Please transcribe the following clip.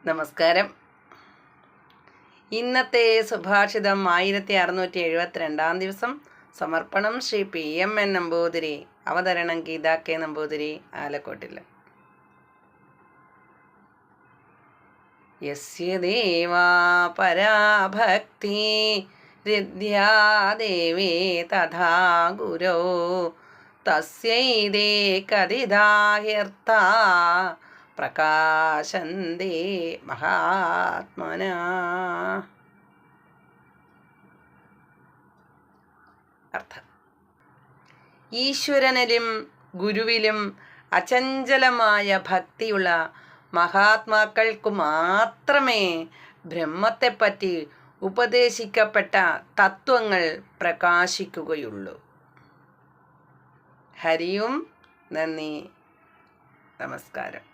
നമസ്കാരം. ഇന്നത്തെ സുഭാഷിതം 1672 ദിവസം. സമർപ്പണം ശ്രീ PMN നമ്പൂതിരി. അവതരണം ഗീതാ K നമ്പൂതിരി, ആലക്കോട്ടിൽ. യസ്യ ദേവാ പരാഭക്തി ഹൃദ്യാ ദേവേ തഥാ ഗുരോ തസ്യൈതേ കഥിതാഹ്യർത്ഥാ പ്രകാശന്തേ മഹാത്മനാ. അർത്ഥം: ഈശ്വരനിലും ഗുരുവിലും അചഞ്ചലമായ ഭക്തിയുള്ള മഹാത്മാക്കൾക്കു മാത്രമേ ബ്രഹ്മത്തെപ്പറ്റി ഉപദേശിക്കപ്പെട്ട തത്വങ്ങൾ പ്രകാശിക്കുകയുള്ളൂ. ഹരിയും. നന്ദി. നമസ്കാരം.